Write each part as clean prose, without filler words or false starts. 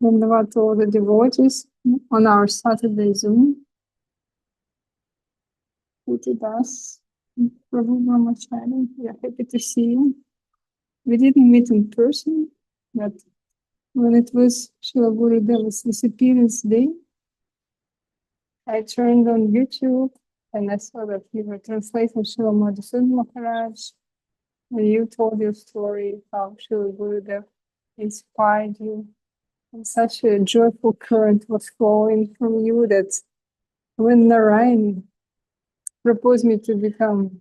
Dhanyavad to all the devotees on our Saturday Zoom. Prithu Prabhu Brahmachari, we are happy to see you. We didn't meet in person, but when it was Śrīla Gurudeva's disappearance day, I turned on YouTube and I saw that you were translating Śrīla Madhusudana Maharaj. And you told your story how Śrīla Gurudeva inspired you. And such a joyful current was flowing from you that when Narayan proposed me to become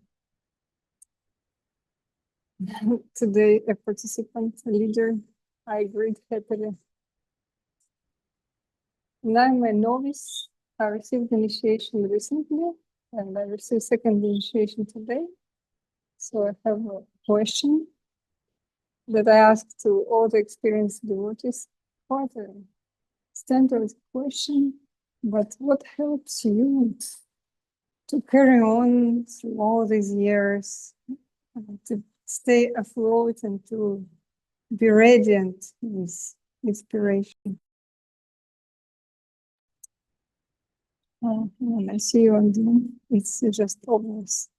today a participant, a leader, I agreed happily. And I'm a novice. I received initiation recently, and I received second initiation today. So I have a question that I asked to all the experienced devotees. Quite a standard question, but what helps you to carry on through all these years, to stay afloat and to be radiant with inspiration? When I see you on Zoom, it's just obvious.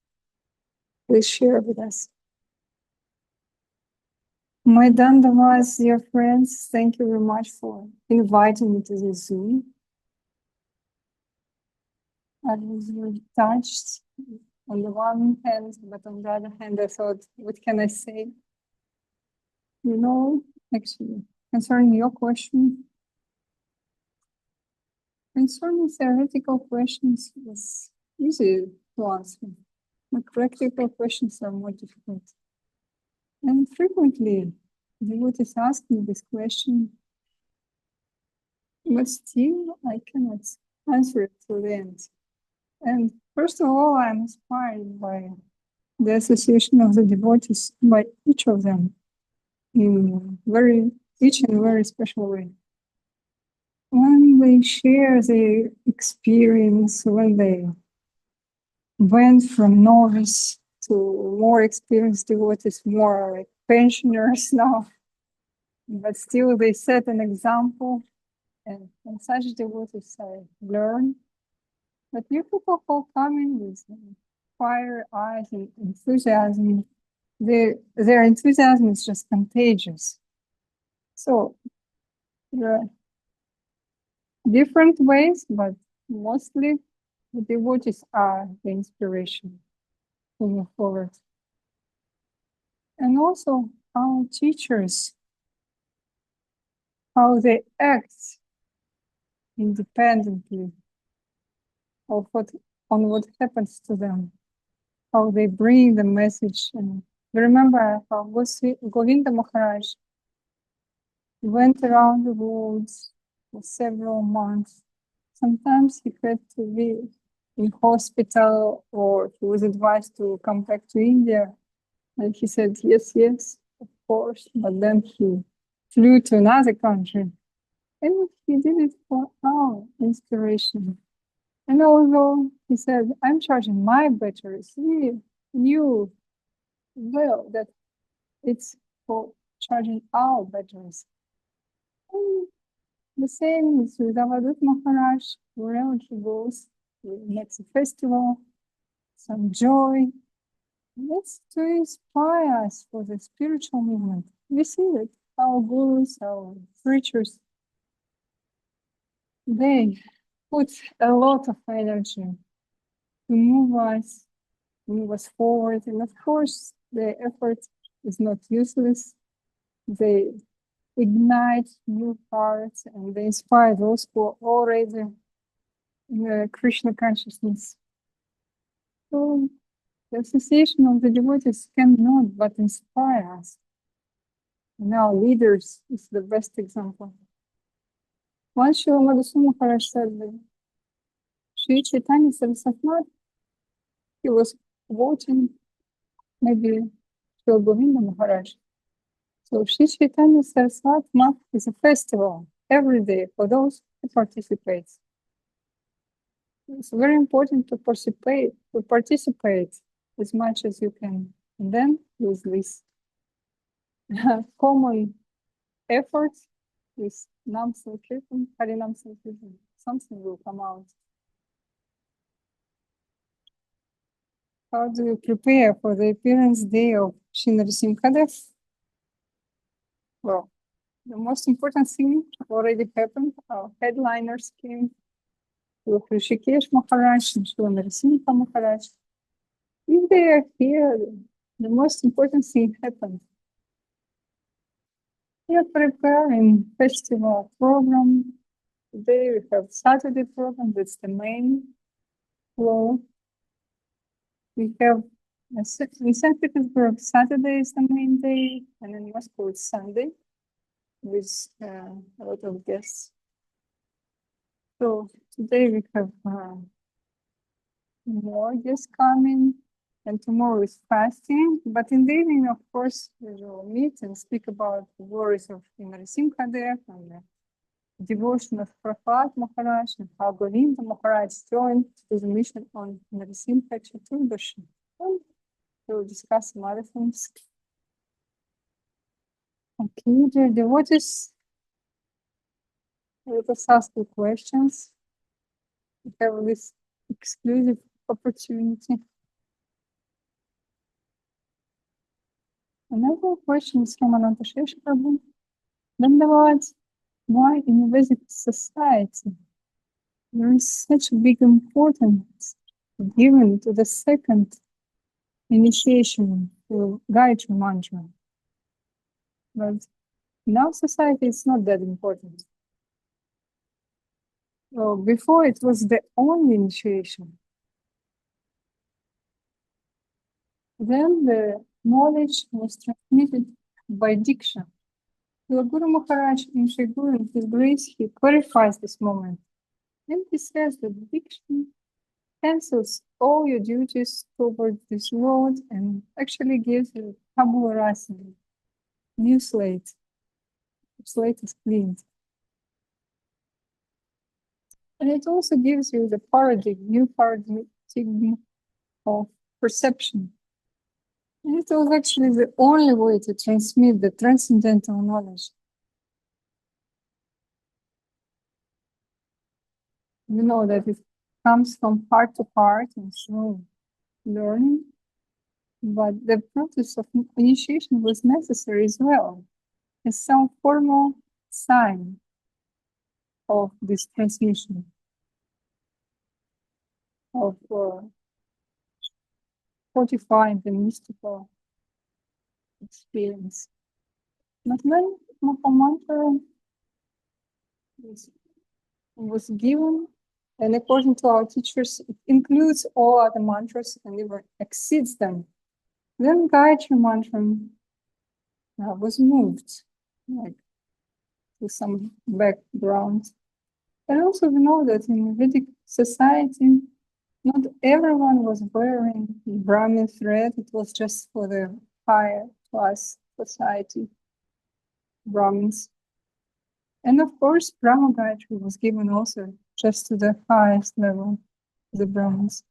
Please share with us. My Dandavas, dear friends, thank you very much for inviting me to this Zoom. I was really touched on the one hand, but on the other hand, I thought, what can I say? You know, actually, concerning your question, concerning theoretical questions, it's easy to answer. But practical questions are more difficult. And frequently, devotees ask me this question, but still I cannot answer it to the end. And first of all, I'm inspired by the association of the devotees, by each of them, in each and very special way. When they share their experience, when they went from novice to more experienced devotees, more like pensioners now, but still they set an example, and from such devotees I learn. But new people who come in with fire eyes and enthusiasm, their enthusiasm is just contagious. So there are different ways, but mostly the devotees are the inspiration to move forward. And also our teachers, how they act independently of what happens to them, how they bring the message. And remember how Govinda Maharaj went around the world for several months. Sometimes he had to be in hospital, or he was advised to come back to India. And he said, yes, of course. But then he flew to another country. And he did it for our inspiration. And although he said, I'm charging my batteries, he knew well that it's for charging our batteries. And the same is with Avadut Maharaj. Wherever he goes, he makes a festival, some joy. That's to inspire us for the spiritual movement. We see that our gurus, our preachers, they put a lot of energy to move us forward. And of course, the effort is not useless. They ignite new hearts and they inspire those who are already in Krishna consciousness. So the association of the devotees cannot but inspire us. And our leaders is the best example. Once Śrīla Madhusudana Maharaj said that Śrī Chaitanya Saraswati, he was voting maybe Śrīla Govinda Maharaj. So Śrī Chaitanya Saraswati month is a festival every day for those who participate. It's very important to participate as much as you can. And then with this common effort, with Nam Sankirtan, Harinam Sankirtan, something will come out. How do you prepare for the appearance day of Śrī Nṛsiṁhadeva? Well, the most important thing already happened. Our headliners came with Hrishikesh Maharaj and Śrīla Nṛsiṁha Maharaj. If they are here, the most important thing happened. We are preparing festival program. Today we have Saturday program, that's the main flow. We have in St. Petersburg, Saturday is the main day, and in Moscow it's Sunday with a lot of guests. So today we have more guests coming, and tomorrow is fasting. But in the evening, of course, we will meet and speak about the glories of Nṛsiṁhadeva and the devotion of Prabhupada Maharaj and how Govinda Maharaj joined to the mission on Nṛsiṁha Chaturdashi. We will discuss some other things. Okay, dear devotees, let us ask the questions. We have this exclusive opportunity. Another question is from Ananta Shesha Prabhu. Dandavad, why in Vedic society there is such a big importance given to the second initiation to Gayatri mantra? But in our society it's not that important. Well, before it was the only initiation. Then the knowledge was transmitted by diksha. The Guru Maharaj in Shri Guru, in his grace, he clarifies this moment. And he says that diksha cancels all your duties toward this world and actually gives you tabula rasa, new slate. The slate is cleaned. And it also gives you the paradigm, new paradigm of perception. And it was actually the only way to transmit the transcendental knowledge. You know that it comes from heart to heart and through learning, but the process of initiation was necessary as well, as some formal sign of this transmission of fortifying the mystical experience. But when Mahamandala was given, and according to our teachers, it includes all other mantras and even exceeds them, then Gayatri mantra was moved, like with some background. And also we know that in Vedic society, not everyone was wearing Brahmin thread. It was just for the higher class society, Brahmins. And of course, Brahma-Gāyatrī was given also just to the highest level, the Brahmins,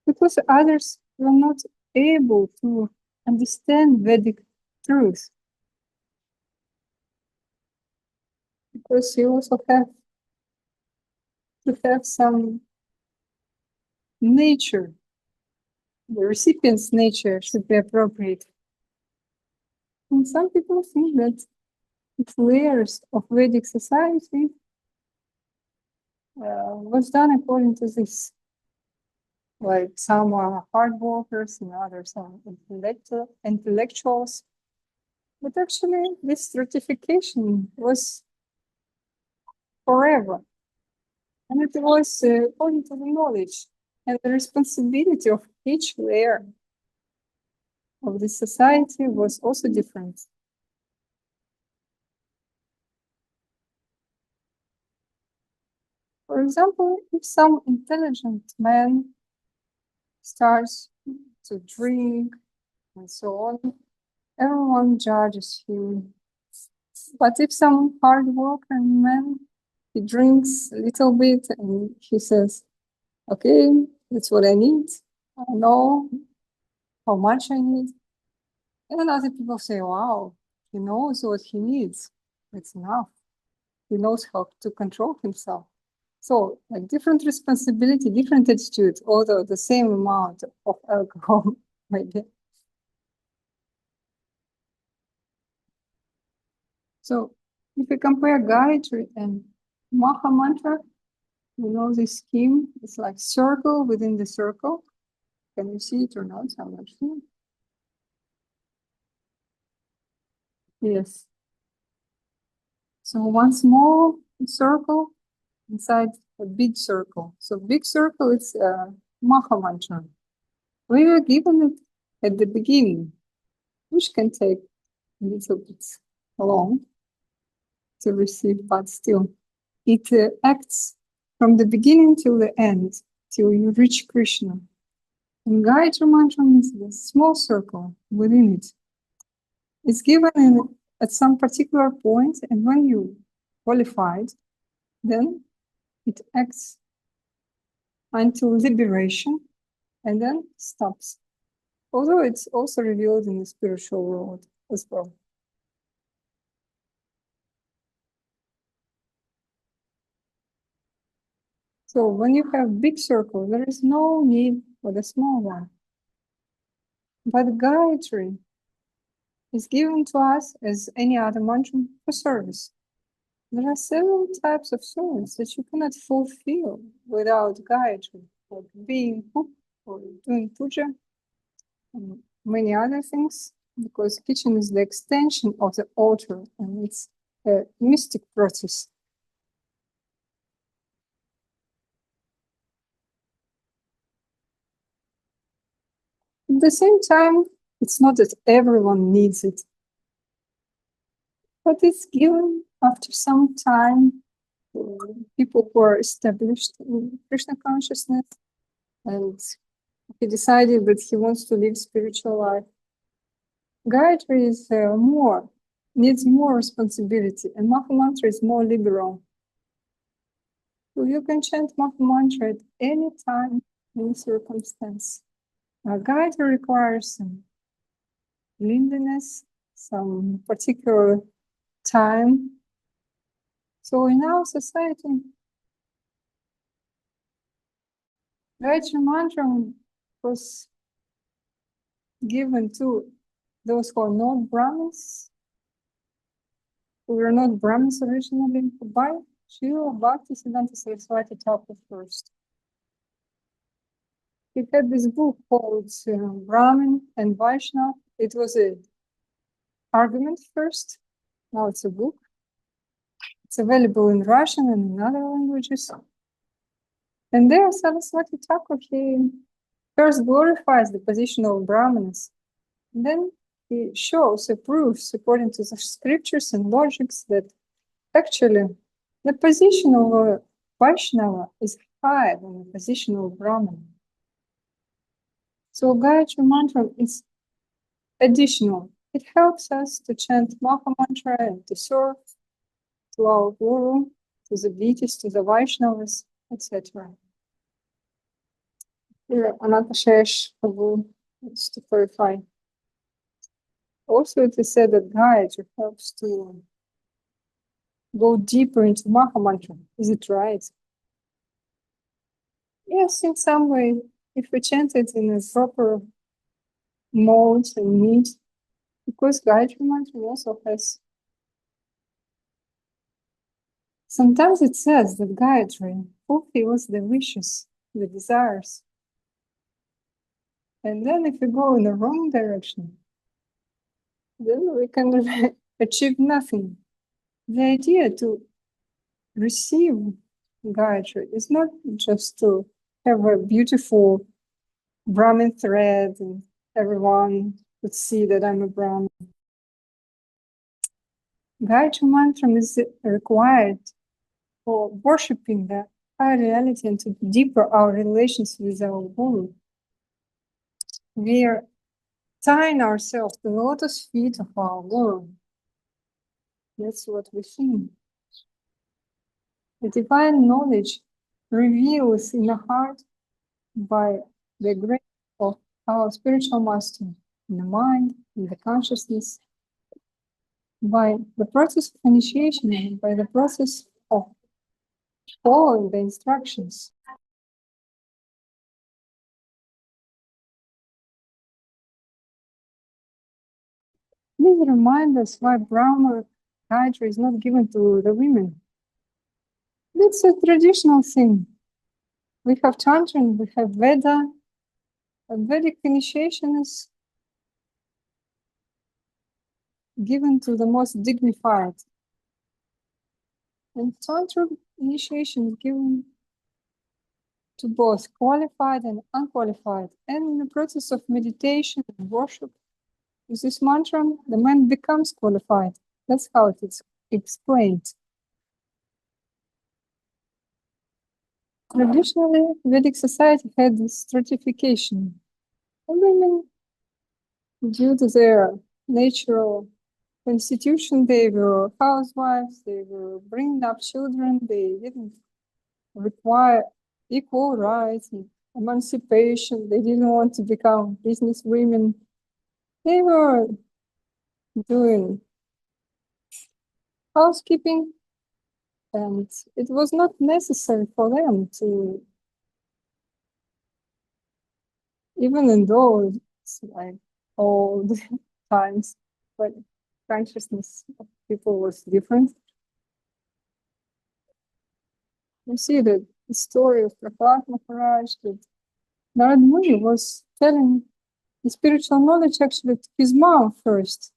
because others were not able to understand Vedic truth. Because you also have to have some nature. The recipient's nature should be appropriate. And some people think that the layers of Vedic society was done according to this. Like some are hard workers and others are intellectuals. But actually, this stratification was forever. And it was according to the knowledge and the responsibility of each layer of the society was also different. For example, if some intelligent man starts to drink and so on, everyone judges him. But if some hard worker man, he drinks a little bit and he says, okay, that's what I need. I know how much I need. And then other people say, wow, he knows what he needs. It's enough. He knows how to control himself. So, like different responsibility, different attitude, although the same amount of alcohol, maybe. So, if we compare Gayatri and Maha Mantra, you know this scheme. It's like circle within the circle. Can you see it or not? I'm not sure. Yes. So one small circle inside a big circle. So big circle is Maha Mantra. We were given it at the beginning, which can take a little bit long to receive, but still it acts from the beginning till the end, till you reach Krishna. And Gayatri Mantra is the small circle within it. It's given at some particular point, and when you qualified, then it acts until liberation and then stops. Although it's also revealed in the spiritual world as well. So when you have big circle, there is no need for the small one. But Gayatri is given to us as any other mantra for service. There are several types of service that you cannot fulfill without Gayatri, like being cook or doing puja and many other things, because kitchen is the extension of the altar and it's a mystic process. At the same time, it's not that everyone needs it, but it's given after some time to people who are established in Krishna consciousness, and he decided that he wants to live spiritual life. Gayatri is needs more responsibility, and Maha Mantra is more liberal. So you can chant Maha Mantra at any time, any circumstance. Gayatri requires some cleanliness, some particular time. So in our society, Gayatri Mantra was given to those who are not Brahmins, who were not Brahmins originally, by Śrīla Bhaktisiddhanta Saraswati Thakur first. He had this book called Brahmin and Vaiṣṇava. It was an argument first, now it's a book. It's available in Russian and in other languages. And there Saraswati Thakur, he first glorifies the position of Brahmins. And then he shows and proves, according to the scriptures and logics, that actually the position of a Vaiṣṇava is higher than the position of Brahman. So Gayatri Mantra is additional. It helps us to chant Maha Mantra and to serve to our Guru, to the deities, to the Vaishnavas, etc. Here, Anantashesh Prabhu wants to clarify. Also, it is said that Gayatri helps to go deeper into Maha Mantra. Is it right? Yes, in some way. If we chant it in a proper mode and need, because Gayatri Mantra also has. Sometimes it says that Gayatri fulfills the wishes, the desires. And then if we go in the wrong direction, then we can achieve nothing. The idea to receive Gayatri is not just to have a beautiful Brahmin thread and everyone would see that I'm a Brahmin. Gayatri Mantra is required for worshipping the high reality and to deeper our relations with our Guru. We are tying ourselves to the lotus feet of our Guru. That's what we think. The divine knowledge reveals in the heart by the grace of our spiritual master, in the mind, in the consciousness. by the process of initiation and by the process of following the instructions. Please remind us why Brahma-Gāyatrī is not given to the women. It's a traditional thing. We have Tantra, we have Veda. A Vedic initiation is given to the most dignified. And Tantra initiation is given to both qualified and unqualified. And in the process of meditation and worship, with this mantra, the man becomes qualified. That's how it is explained. Traditionally, Vedic society had this stratification. Women, due to their natural constitution, they were housewives, they were bringing up children, they didn't require equal rights and emancipation, they didn't want to become business women. They were doing housekeeping, and it was not necessary for them to, even in those like old times, but consciousness of people was different. You see the story of Prahlad Maharaj, that Narad Muni was telling the spiritual knowledge actually to his mom first.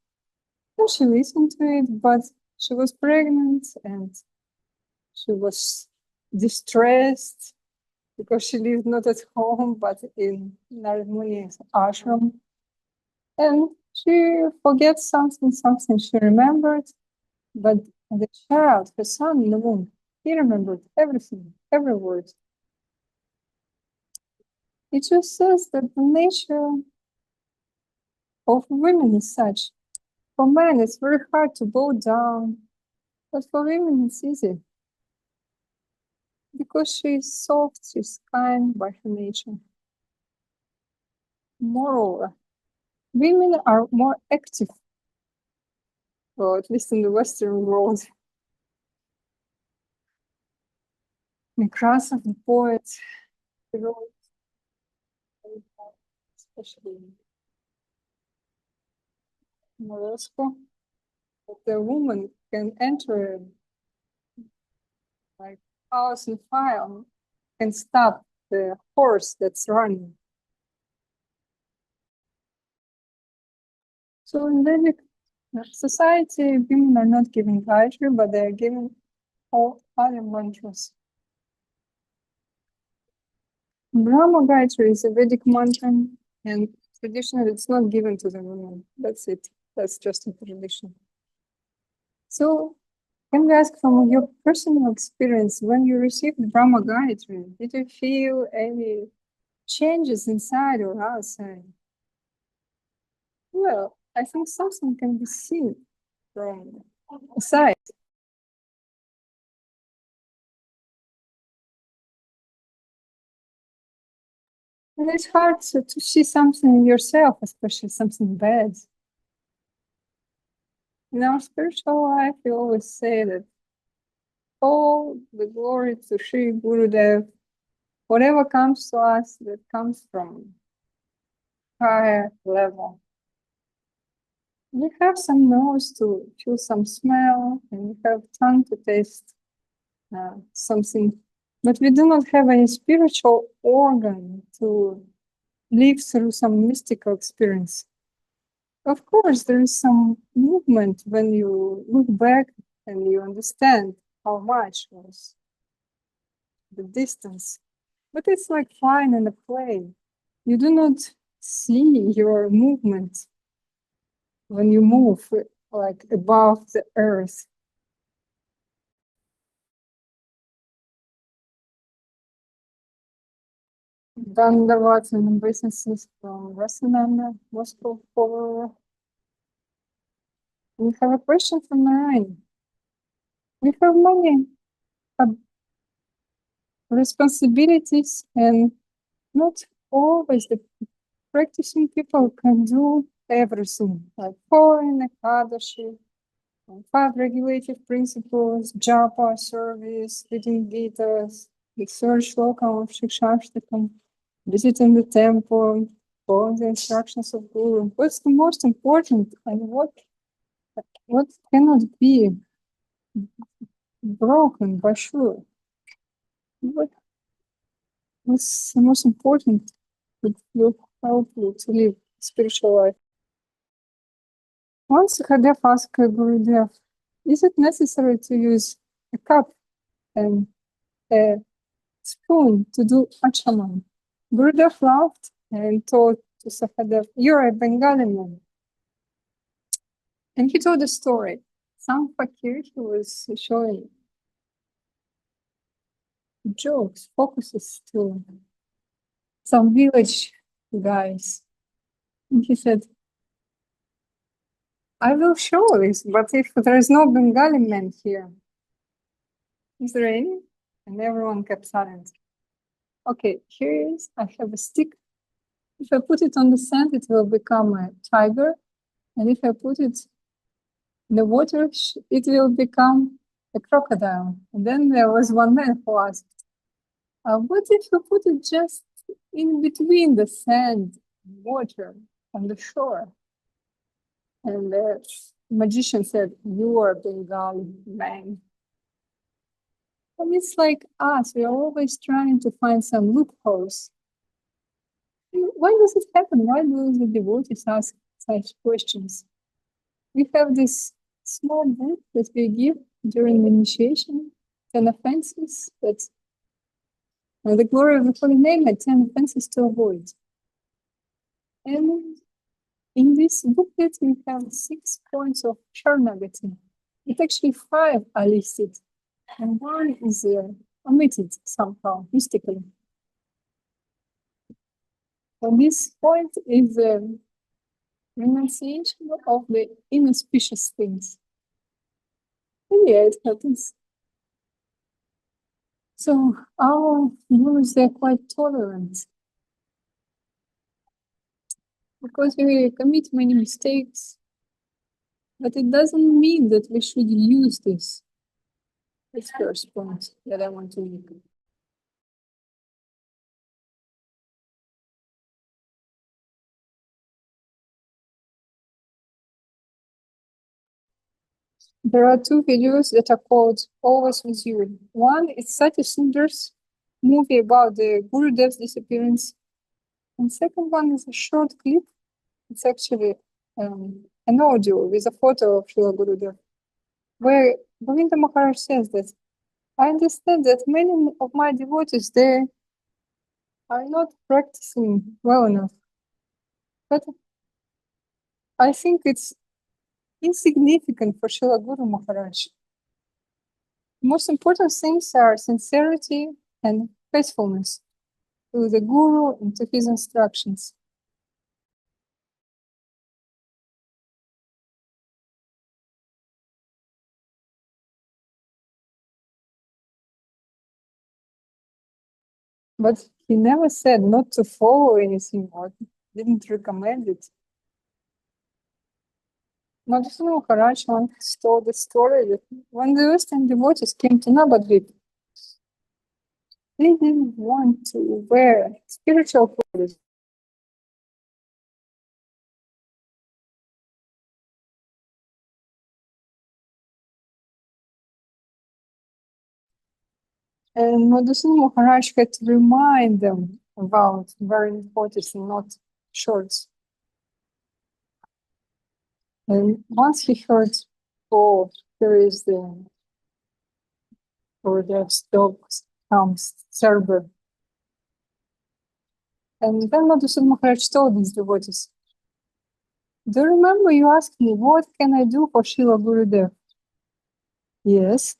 And she listened to it, but she was pregnant and she was distressed because she lived not at home but in Narad Muni's ashram. And she forgets something she remembered, but the child, her son in the womb, he remembered everything, every word. It just says that the nature of women is such. For men, it's very hard to bow down, but for women, it's easy. Because she's soft, she's kind by her nature. Moreover, women are more active, well, at least in the Western world. Nekrasov, the poet, he wrote, especially in Moscow, that the woman can enter like house and fire and stop the horse that's running. So in Vedic society, women are not given Gayatri, but they are given all other mantras. Brahma-Gāyatrī is a Vedic mantra, and traditionally it's not given to the women. That's it. That's just a tradition. So, can we ask from your personal experience, when you received Brahma-Gāyatrī, did you feel any changes inside or outside? Well, I think something can be seen from outside. And it's hard to see something in yourself, especially something bad. In our spiritual life, we always say that all the glory to Śrī Gurudeva, whatever comes to us, that comes from higher level. We have some nose to feel some smell, and we have tongue to taste something, but we do not have any spiritual organ to live through some mystical experience. Of course, there is some movement when you look back and you understand how much was the distance, but it's like flying in a plane. You do not see your movement when you move like above the earth. Dandavats and businesses from Vaiṣṇava, Moscow for. We have a question from Narayan. We have many responsibilities, and not always the practicing people can do everything, like following Ekadashi, 5 regulative principles, japa, service, reading Gitas, the third shloka of Shikshashtakam, visiting the temple, following the instructions of Guru. What's the most important and what cannot be broken by sure? What's the most important that will help you to live spiritual life? Once Sahadev asked Gurudev, is it necessary to use a cup and a spoon to do achaman? Gurudev laughed and told to Sahadev, you're a Bengali man. And he told a story. Some fakir, he was showing jokes, focuses to some village guys. And he said, I will show this, but if there is no Bengali man here, is there any? And everyone kept silent. Okay, here is, I have a stick. If I put it on the sand, it will become a tiger. And if I put it in the water, it will become a crocodile. And then there was one man who asked, what if you put it just in between the sand and water on the shore? And the magician said, you are Bengali man. And it's like us, we are always trying to find some loopholes. Why does it happen? Why do the devotees ask such questions? We have this small book that we give during the initiation, 10 offenses, that the glory of the holy name had 10 offenses to avoid. And in this booklet, we have 6 points of Sharnagati. But actually 5 are listed, and 1 is omitted somehow, mystically. And this point is the renunciation of the inauspicious things. And yeah, it happens. So our gurus, they're quite tolerant, because we commit many mistakes, but it doesn't mean that we should use this. That's the first point that I want to make. There are 2 videos that are called Always With You. One is Sati Sundar's movie about the Gurudev's disappearance. And second one is a short clip. It's actually an audio with a photo of Śrīla Gurudeva, where Govinda Maharaj says that, I understand that many of my devotees, they are not practicing well enough. But I think it's insignificant for Śrīla Guru Maharaj. The most important things are sincerity and faithfulness to the Guru and to his instructions. But he never said not to follow anything or didn't recommend it. Madhusudana Maharaj once told the story that when the Western devotees came to Navadvip, they didn't want to wear spiritual clothes. And Madhusudana Maharaj had to remind them about wearing dhotis and not shorts. And once he heard, oh, there is the Gurudev's dog comes, Serber. And then Madhusudana Maharaj told these devotees, do you remember you asked me, what can I do for Śrīla Gurudev? Yes.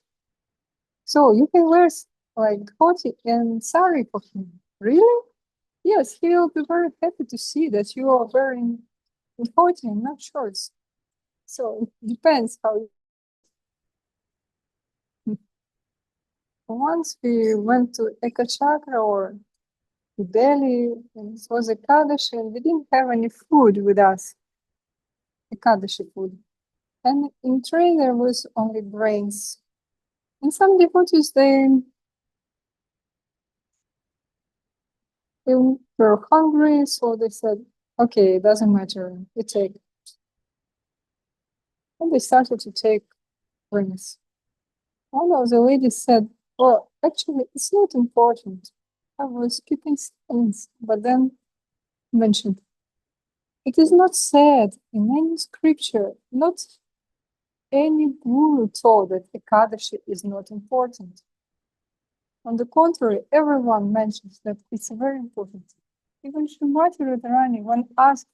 So you can wear like dhoti and sari for him. Really? Yes, he will be very happy to see that you are wearing dhoti and not shorts. So it depends how. Once we went to Ekachakra or to Delhi, and it was Ekadashi, and we didn't have any food with us. Ekadashi food. And in train there was only grains. And some devotees, they were hungry, so they said, okay, it doesn't matter, we take. And they started to take grains. One of the ladies said, well, actually, it's not important. I was keeping silence, but then mentioned, it is not said in any scripture, not any guru told that Ekadashi is not important. On the contrary, everyone mentions that it's very important. Even Srimati Radharani, when asked,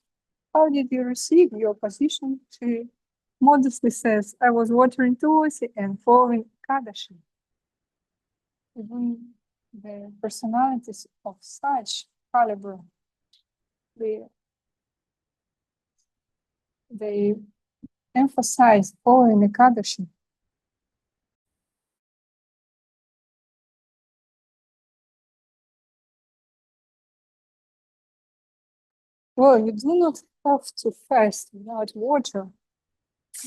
how did you receive your position? She modestly says, I was watering Tulsi and following Ekadashi. Even the personalities of such caliber, they emphasize following Ekadashi. Well, you do not have to fast without water,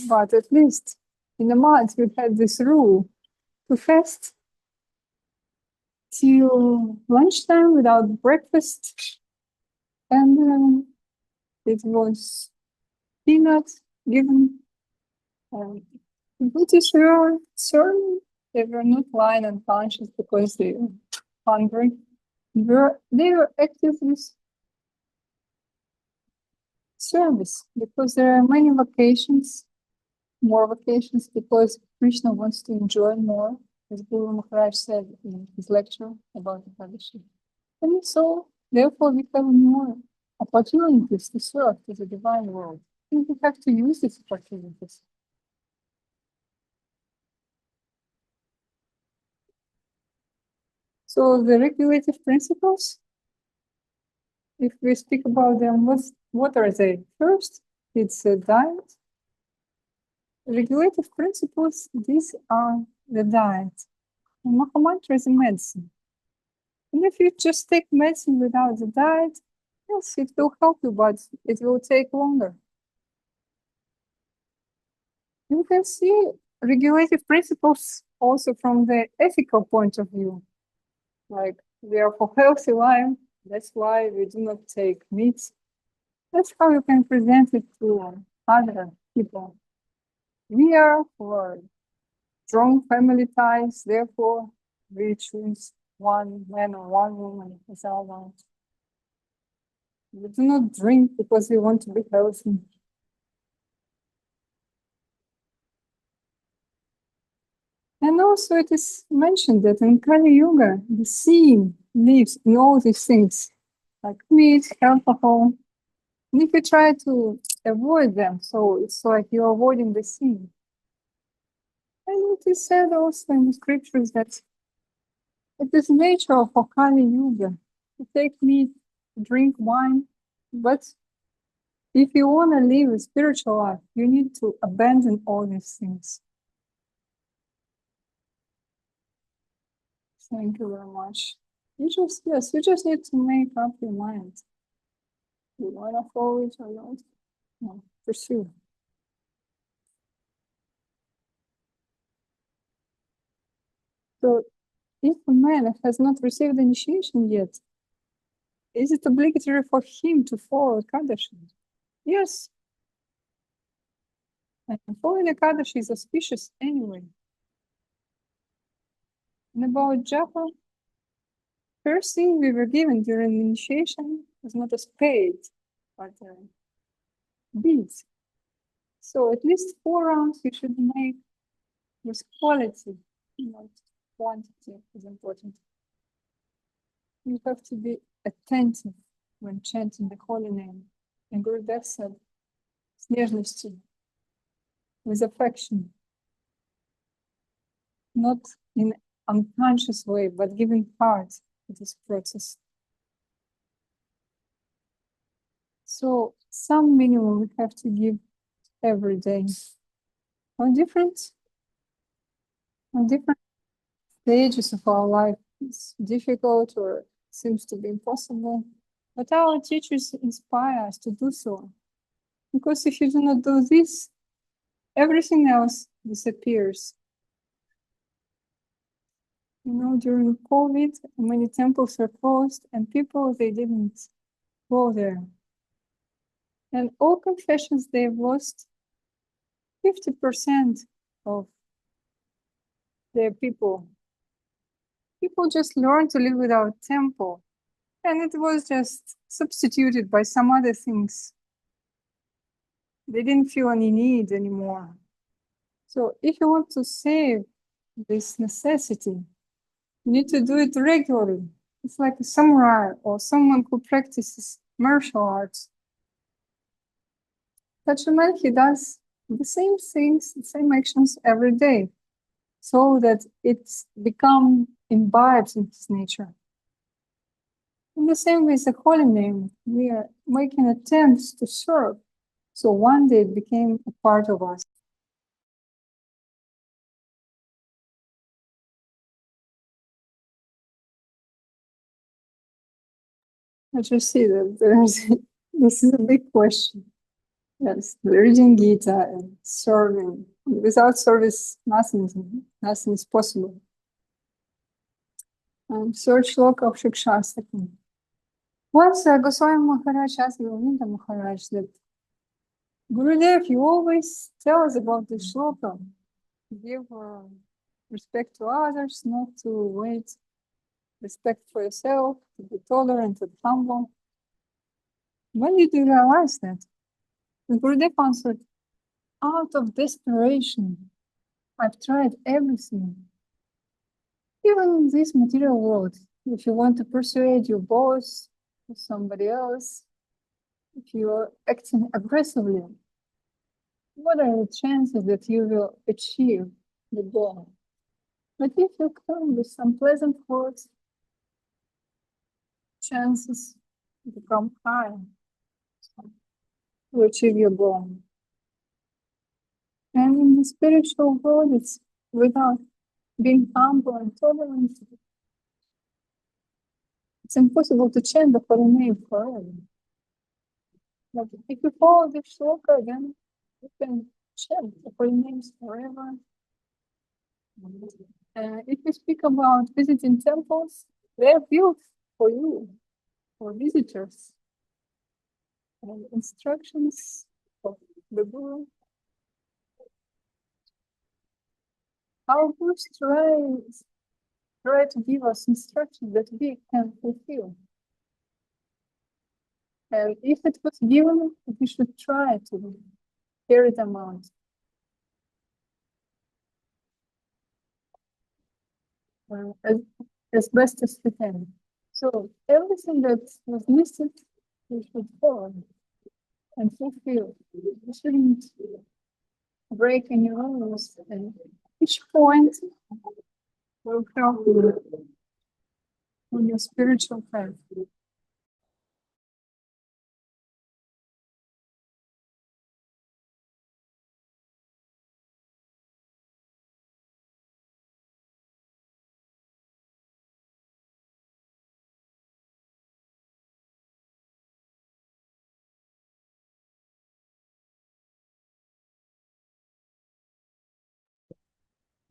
but at least in a month we had this rule to fast till lunchtime without breakfast, and it was peanuts given. Buddhists were certain they were not lying unconscious because they were hungry. They were active with service because there are many vacations, more vacations, because Krishna wants to enjoy more, as Guru Maharaj said in his lecture about the Ekadashi. And so, therefore, we have more opportunities to serve to the divine world. And we have to use these opportunities. So the regulative principles, if we speak about them, what are they? First, it's a diet. Regulative principles, these are the diet. And Mahamantra is a medicine. And if you just take medicine without the diet, yes, it will help you, but it will take longer. You can see regulative principles also from the ethical point of view. Like, we are for healthy life, that's why we do not take meat. That's how you can present it to other people. We are for strong family ties, therefore we choose one man or one woman as our wife. We do not drink because we want to be healthy. And also it is mentioned that in Kali Yuga, the sin lives in all these things, like meat, alcohol. And if you try to avoid them, so it's like you're avoiding the sin. And it is said also in the scriptures that it is nature of Kali Yuga to take meat, to drink wine, but if you want to live a spiritual life, you need to abandon all these things. Thank you very much. You just need to make up your mind. You want to follow it or not? No, pursue. So, if a man has not received initiation yet, is it obligatory for him to follow Ekadashi? Yes. And following Ekadashi is auspicious anyway. And about japa, first thing we were given during the initiation was not a spade, but beads. So at least 4 rounds you should make with quality, not quantity is important. You have to be attentive when chanting the holy name. And Gurudev said, с нежностью, with affection, not in unconscious way, but giving heart to this process. So some minimum we have to give every day. On different stages of our life, it's difficult or seems to be impossible. But our teachers inspire us to do so. Because if you do not do this, everything else disappears. You know, during COVID, many temples were closed and people, they didn't go there. And all confessions, they've lost 50% of their people. People just learned to live without temple. And it was just substituted by some other things. They didn't feel any need anymore. So if you want to save this necessity, you need to do it regularly. It's like a samurai or someone who practices martial arts. Such a man, he does the same things, the same actions every day, so that it's become imbibed in his nature. In the same way, the holy name, we are making attempts to serve. So one day it became a part of us. I just see that this is a big question. Yes, reading Gita and serving. Without service, nothing is possible. And third shloka of Shikshastakam. Once Goswami Maharaj asked Govinda Maharaj that, Gurudev, you always tell us about the shloka. Give respect to others, not to wait. Respect for yourself, to be tolerant and humble. When did you realize that? And Gurudev answered, out of desperation, I've tried everything. Even in this material world, if you want to persuade your boss or somebody else, if you are acting aggressively, what are the chances that you will achieve the goal? But if you come with some pleasant words, chances become high to achieve your goal. And in the spiritual world, it's without being humble and tolerant. It's impossible to chant the holy name forever. But if you follow the shloka, then you can chant the holy names forever. If you speak about visiting temples, they're built for you, for visitors. And instructions of the Guru. Our Gurus try to give us instructions that we can fulfill. And if it was given, we should try to carry them out. As best as we can. So everything that was listed, we should follow and fulfill. We shouldn't break any rules, and each point will help you on your spiritual path.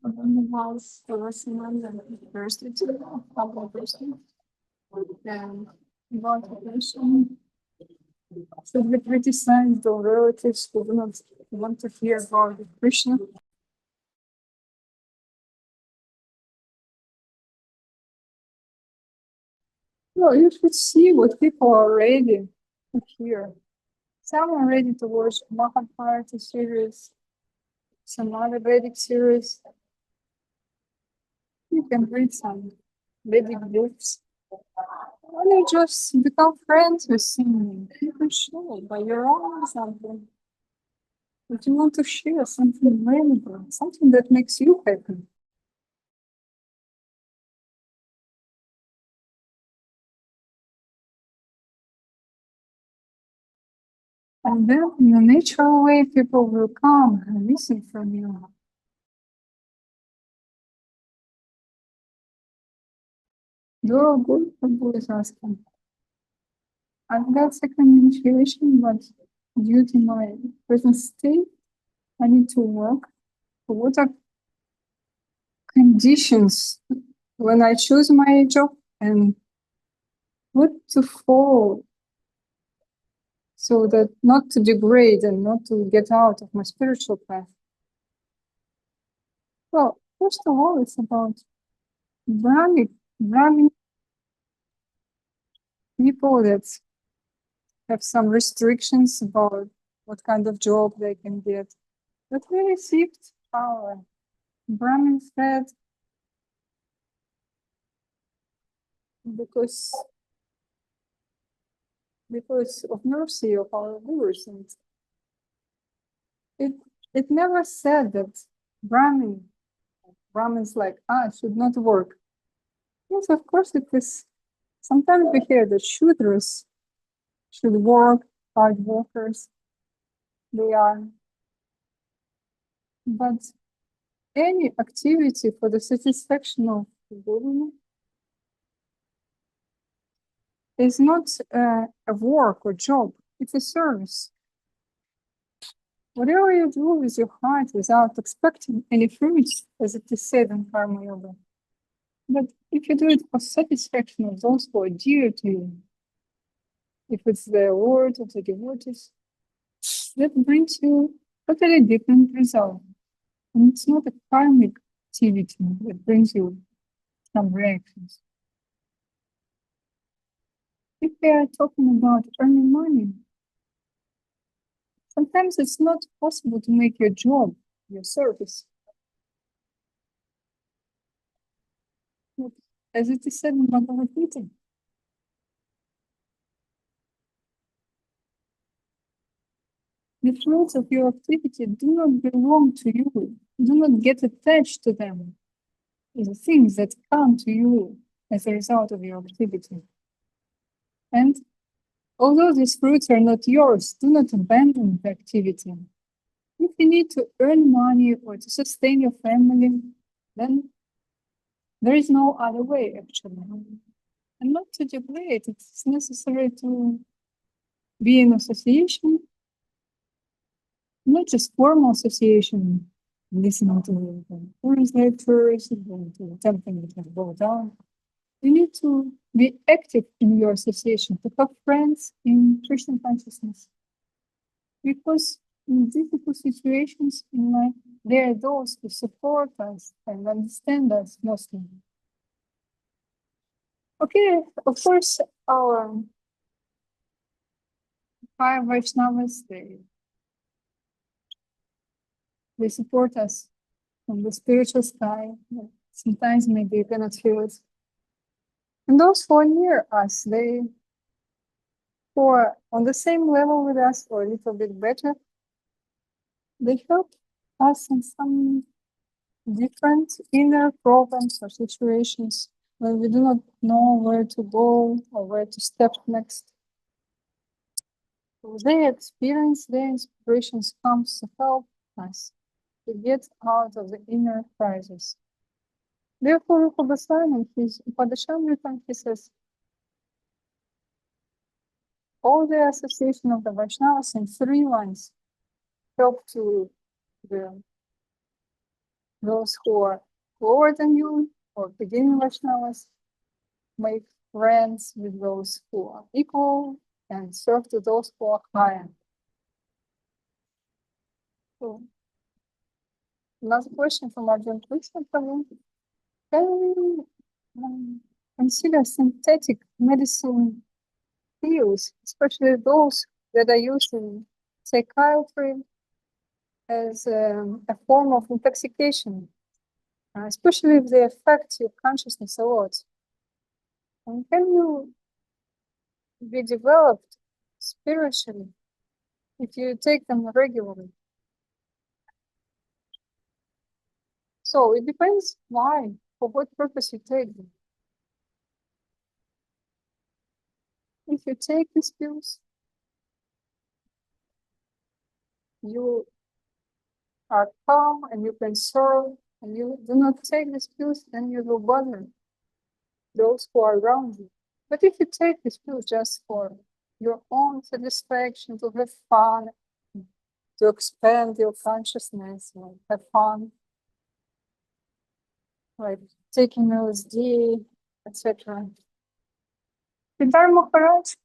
On the house, the Vaiṣṇava and University, public person, and about the person should be criticized or relatives who do not want to hear about Krishna. No, you should see what people are ready to hear. Some are ready to watch Mahabharata series, some other Vedic series. You can read some Vedic books. Or you just become friends with someone. You can show by your own example that you want to share something relevant, something that makes you happy. And then in a natural way, people will come and listen from you. Your Guru Prabhu is asking, I've got second initiation, but due to my present state, I need to work. What are conditions when I choose my job and what to follow so that not to degrade and not to get out of my spiritual path? Well, first of all, it's about Brahmic people that have some restrictions about what kind of job they can get. But we received our Brahmin fed because of mercy of our rulers, and it never said that Brahmins like us should not work. Yes, of course it is. Sometimes we hear that Shudras should work, hard workers. They are. But any activity for the satisfaction of the government is not a work or job, it's a service. Whatever you do with your heart without expecting any fruits, as it is said in Karma Yoga. But if you do it for satisfaction of those who are dear to you, if it's the Lord or the devotees, that brings you totally different result. And it's not a karmic activity that brings you some reactions. If we are talking about earning money, sometimes it's not possible to make your job your service. But as it is said in Bhagavad Gita, the fruits of your activity do not belong to you. Do not get attached to them. The things that come to you as a result of your activity. And although these fruits are not yours, do not abandon the activity. If you need to earn money or to sustain your family, then there is no other way, actually. And not to degrade, it's necessary to be in association, not just formal association, listening to the tourist lectures, going to the temple that can go down. You need to be active in your association, to have friends in Christian consciousness. Because in difficult situations in life, there are those who support us and understand us mostly. Okay, of course, our five Vaishnavas, they support us from the spiritual sky. Sometimes maybe you cannot feel it. And those who are near us, who are on the same level with us or a little bit better, they help us in some different inner problems or situations when we do not know where to go or where to step next. So their experience, their inspirations comes to help us to get out of the inner crisis. Therefore, Rupa Goswami in his Upadeshamritam, he says, all the association of the Vaishnavas in 3 lines help to those who are lower than you or beginning Vaishnavas, make friends with those who are equal and serve to those who are higher. So, another question from Arjun, please. Can we consider synthetic medicine pills, especially those that are used in psychiatry, as a form of intoxication, especially if they affect your consciousness a lot? And can you be developed spiritually if you take them regularly? So it depends why, for what purpose you take them. If you take these pills, you are calm and you can serve, and you do not take these pills, then you will bother those who are around you. But if you take these pills just for your own satisfaction, to have fun, to expand your consciousness, like have fun, like taking LSD, etc. Prithu Maharaj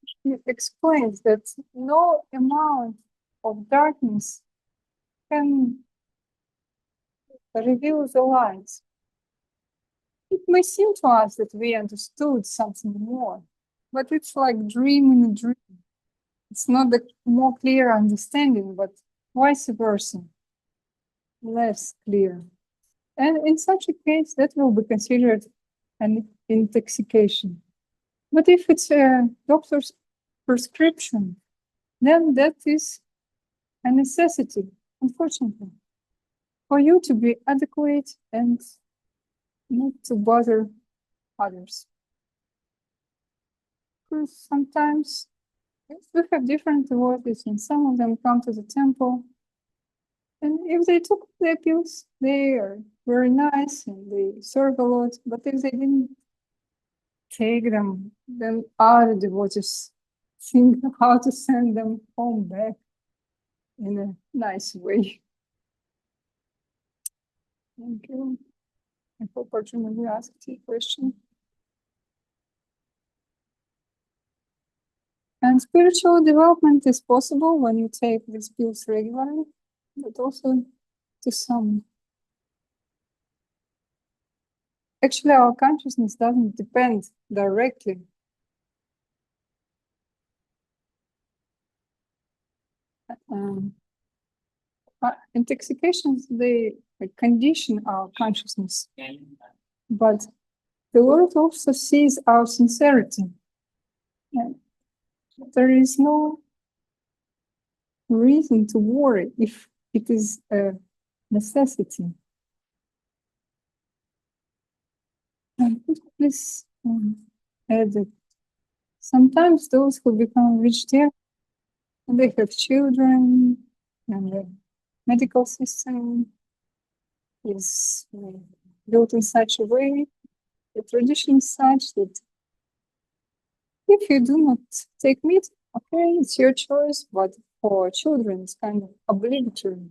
explains that no amount of darkness can reveal the light. It may seem to us that we understood something more, but it's like dream in a dream. It's not the more clear understanding, but vice versa, less clear. And in such a case, that will be considered an intoxication. But if it's a doctor's prescription, then that is a necessity, unfortunately, for you to be adequate and not to bother others. Because sometimes we have different devotees, and some of them come to the temple, and if they took the pills, they are very nice and they serve a lot. But if they didn't take them, then other devotees think how to send them home back in a nice way. Thank you. I hope Arjuna will ask a question. And spiritual development is possible when you take these pills regularly, but also to some. Actually, our consciousness doesn't depend directly intoxications, they condition our consciousness. But the Lord also sees our sincerity. And there is no reason to worry if it is a necessity. And please add that sometimes those who become vegetarian, they have children, and the medical system is built in such a way, the tradition is such that if you do not take meat, okay, it's your choice, but for children, it's kind of obligatory.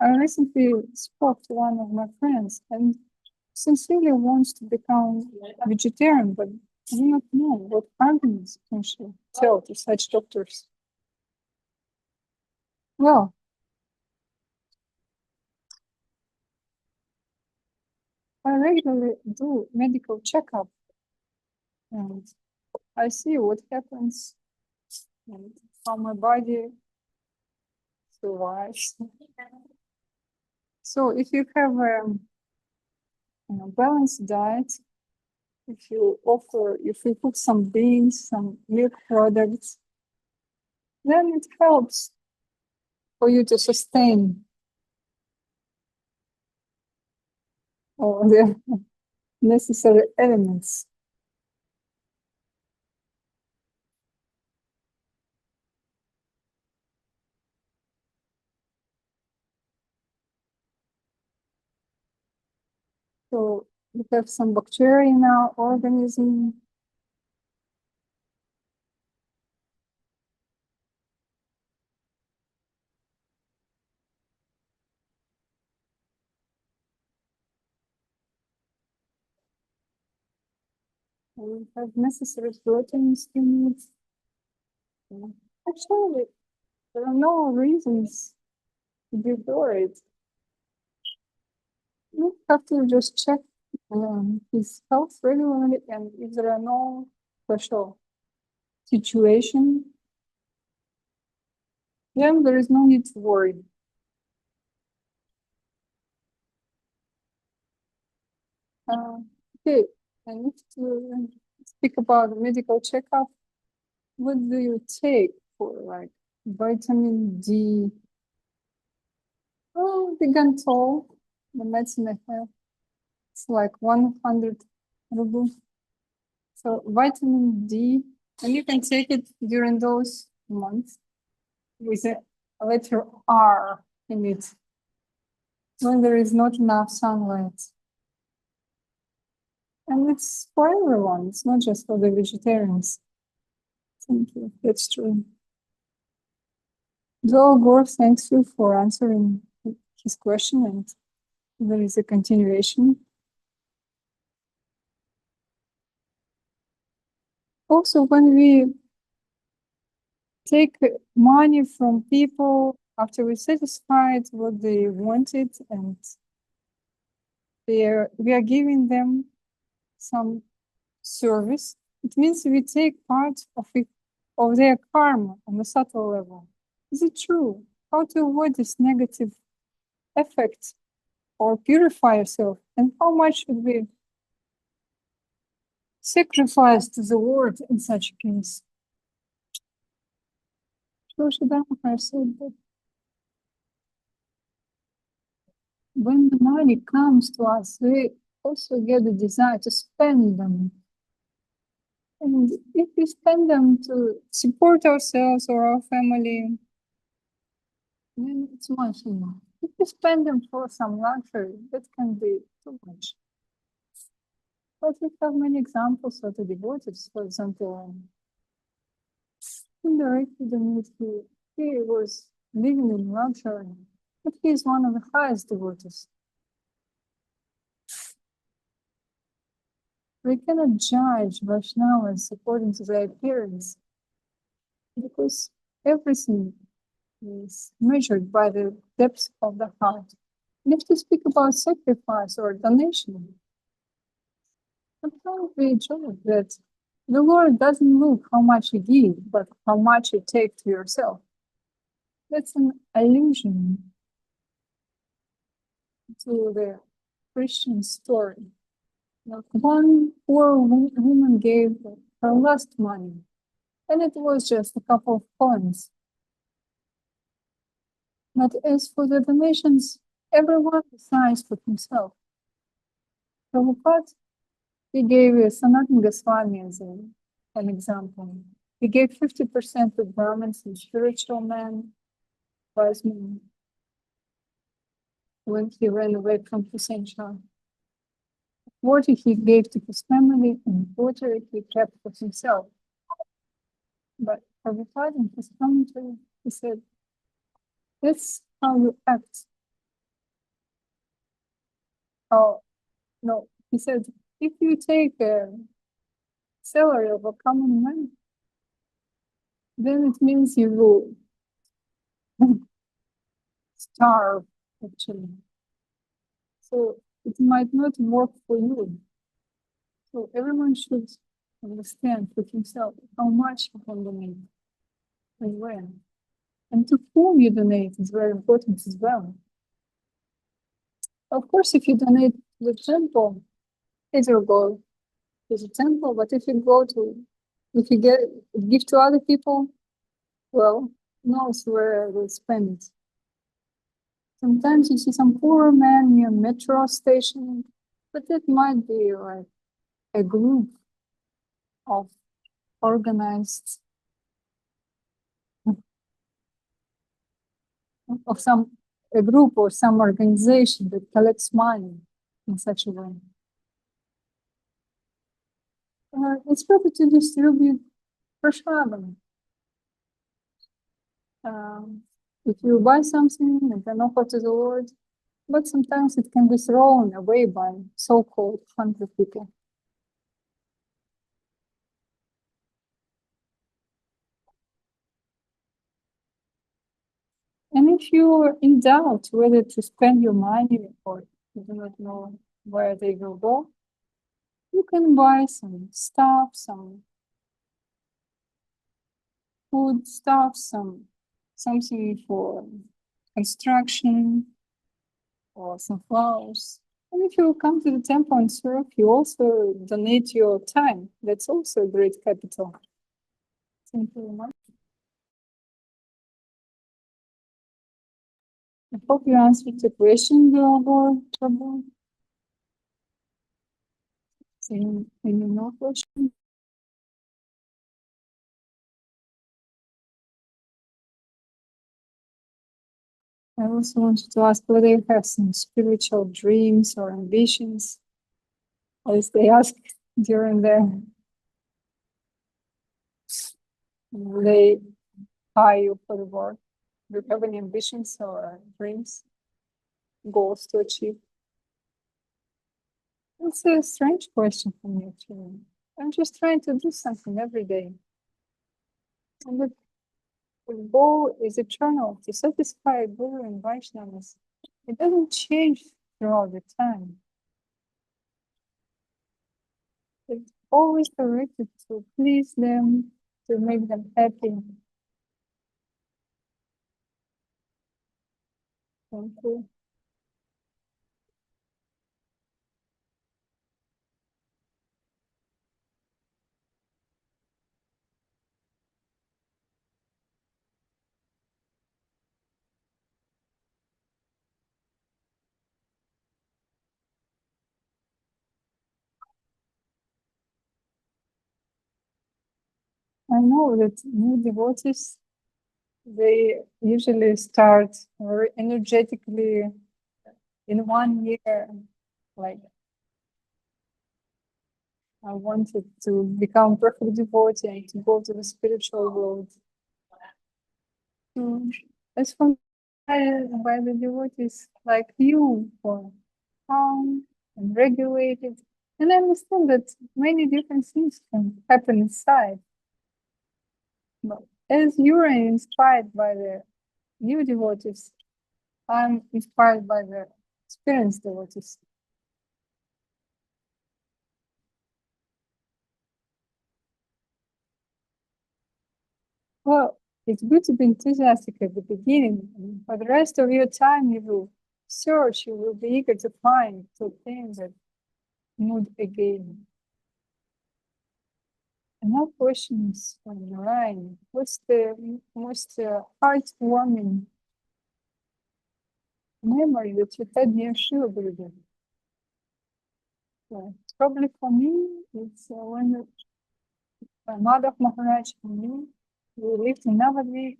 I recently spoke to one of my friends and sincerely wants to become a vegetarian, but I do not know what arguments can she tell to such doctors. Well, I regularly do medical checkup and I see what happens and how my body survives. So if you have a balanced diet, if you cook some beans, some milk products, then it helps for you to sustain all the necessary elements. So we have some bacteria in our organism. We have necessary proteins in it. Actually, there are no reasons to be worried. You have to just check his health regularly, and if there are no special situation, then there is no need to worry. Okay, I need to speak about the medical checkup. What do you take for like vitamin D? Oh, the Gantol, the medicine I have, it's like 100 rubles. So vitamin D, and you can take it during those months with a letter R in it when there is not enough sunlight. And it's for everyone, it's not just for the vegetarians. Thank you, that's true. Gore, thanks you for answering his question, and there is a continuation. Also, when we take money from people after we satisfied what they wanted, and we are giving them some service, it means we take part of their karma on a subtle level. Is it true? How to avoid this negative effect or purify yourself? And how much should we sacrifice to the Lord in such a case? Shoshidamakar said that when the money comes to us, we also get the desire to spend them. And if we spend them to support ourselves or our family, then it's much enough. If we spend them for some luxury, that can be too much. But we have many examples of the devotees. For example, indirectly, he was living in luxury, but he is one of the highest devotees. We cannot judge Vaishnavas according to their appearance, because everything is measured by the depth of the heart. And if to speak about sacrifice or donation, sometimes we judge that the Lord doesn't look how much you give, but how much you take to yourself. That's an allusion to the Christian story. One poor woman gave her last money, and it was just a couple of coins. But as for the donations, everyone decides for himself. Prabhupada, he gave Sanatana Goswami as an example. He gave 50% to Brahmins and spiritual men, wise men, when he ran away from Kusensha. 40 he gave to his family, and 40 he kept for himself. But Prabhupada in his commentary, he said, that's how you act. Oh, no, he said, if you take a salary of a common man, then it means you will starve, actually. So it might not work for you. So everyone should understand for himself how much you can donate and when. And to whom you donate is very important as well. Of course, if you donate to the temple, it's your goal to the temple. But if you give to other people, well, who knows where they spend it. Sometimes you see some poor man near metro station, but it might be like a group of organized a group or some organization that collects money in such a way. It's better to distribute prashadam. If you buy something and then offer to the Lord, but sometimes it can be thrown away by so-called hungry people. And if you're in doubt whether to spend your money or you do not know where they will go, you can buy some stuff, some food stuff, something for construction, or some flowers. And if you come to the temple and serve, you also donate your time. That's also a great capital. Thank you very much. I hope you answered the question, Pṛthu Prabhu. Any more questions? I also wanted to ask whether you have some spiritual dreams or ambitions, as they ask during they hire you for the work. Do you have any ambitions or dreams, goals to achieve? It's a strange question for me, actually. I'm just trying to do something every day. And the goal is eternal, to satisfy Guru and Vaishnavas. It doesn't change throughout the time. It's always directed to please them, to make them happy. Thank you. I know that new devotees, they usually start very energetically in 1 year. Like, I wanted to become perfect devotee and to go to the spiritual world. As for by the devotees like you, for calm and regulated, and I understand that many different things can happen inside. But as you are inspired by the new devotees, I'm inspired by the experienced devotees. Well, it's good to be enthusiastic at the beginning, and for the rest of your time, you will search, you will be eager to find, to obtain that mood again. Another question is from Ryan. What's the most heartwarming memory that you had near Śrīla Gurudeva? Probably for me, it's when my mother Maharaj and me, we lived in Navadvip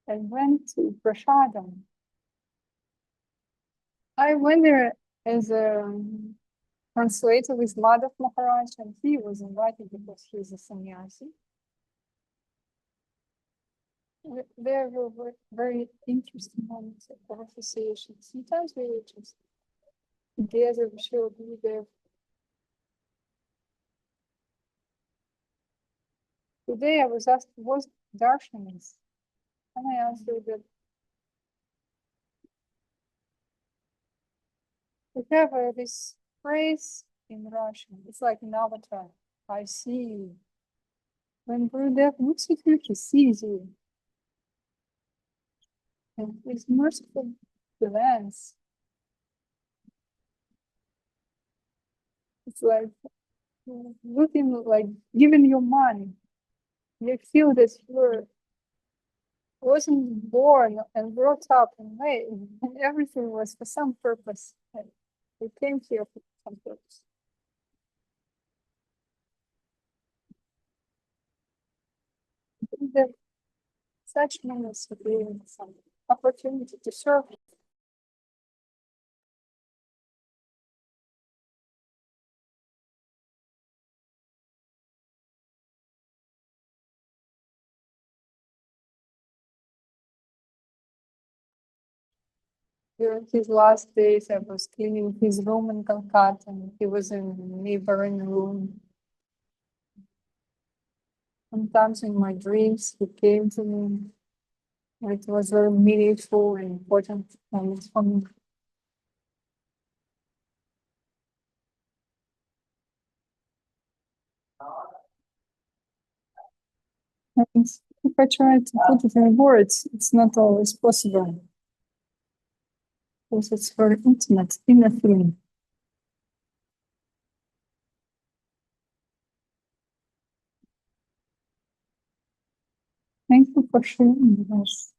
and went to Prasadam. I went there as a translator with Madhav Maharaj, and he was invited because he's a sannyasi. There were very interesting moments of association. Sometimes we were just together, we should be there. Today I was asked what darshan is, and I answered that we have this phrase in Russian. It's like an avatar. I see you. When Gurudev looks at you, he sees you. And his merciful glance, it's like looking, like giving you money. You feel that you wasn't born and brought up and made, and everything was for some purpose. And you came here for some purpose. I think that such moments would be some opportunity to serve. During his last days, I was cleaning his room in Calcutta, and he was in a neighboring room. Sometimes in my dreams, he came to me. It was very meaningful and important moment for me. And if I try to put it in words, it's not always possible because it's very intimate, inner feeling. Thank you for sharing this.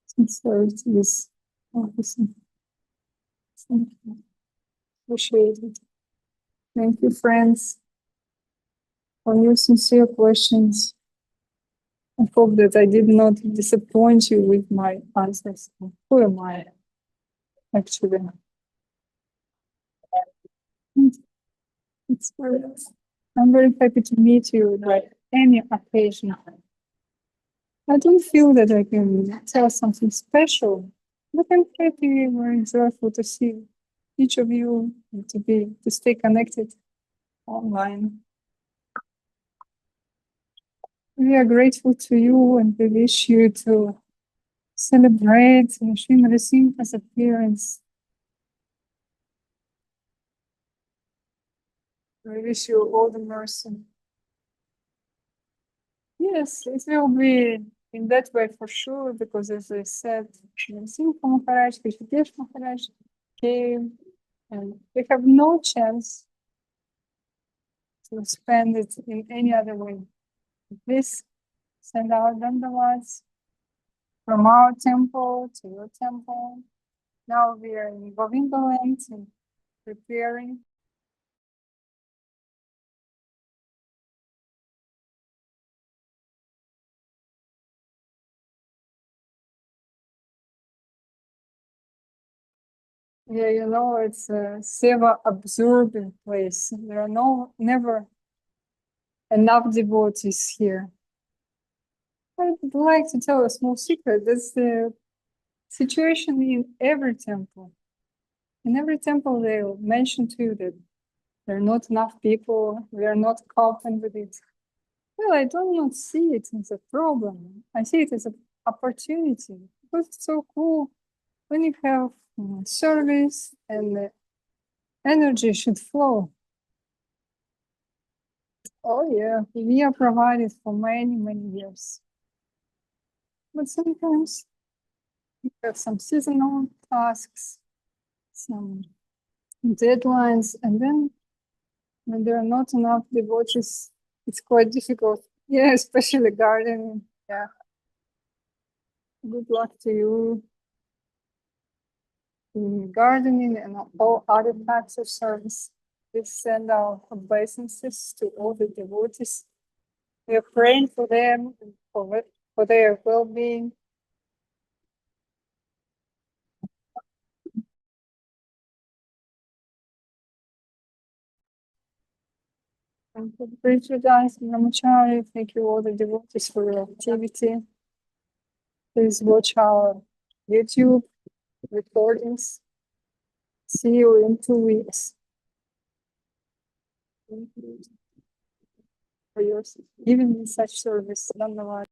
Sincerity is everything. Thank you. Appreciate it. Thank you, friends, for your sincere questions. I hope that I did not disappoint you with my answers. Who am I, actually? It's very, I'm very happy to meet you at any occasion. I don't feel that I can tell something special, but I'm happy, very joyful to see each of you and to stay connected online. We are grateful to you and we wish you to celebrate Śrī Nṛsiṁha's appearance. We wish you all the mercy. Yes, it will be in that way for sure, because as I said, Nṛsiṁha Maharaj, Hrishikesh Maharaj came, and we have no chance to spend it in any other way. Please send our dandavats from our temple to your temple. Now we are in Govinda land and preparing. Yeah, you know, it's a seva absorbing place. There are never enough devotees here. I'd like to tell a small secret. That's the situation in every temple. In every temple, they will mention to you that there are not enough people, we are not coping with it. Well, I do not see it as a problem. I see it as an opportunity, because it's so cool when you have service and the energy should flow. Oh yeah, we are provided for many, many years. But sometimes you have some seasonal tasks, some deadlines, and then when there are not enough devotees, it's quite difficult. Yeah, especially gardening. Yeah. Good luck to you in gardening and all other types of service. Please send our obeisances to all the devotees. We are praying for them and for their well-being. And for the Prithu Brahmachari, thank you all the devotees for your activity. Please watch our YouTube recordings. See you in 2 weeks. Thank you for your giving me such service. Dhanyavad.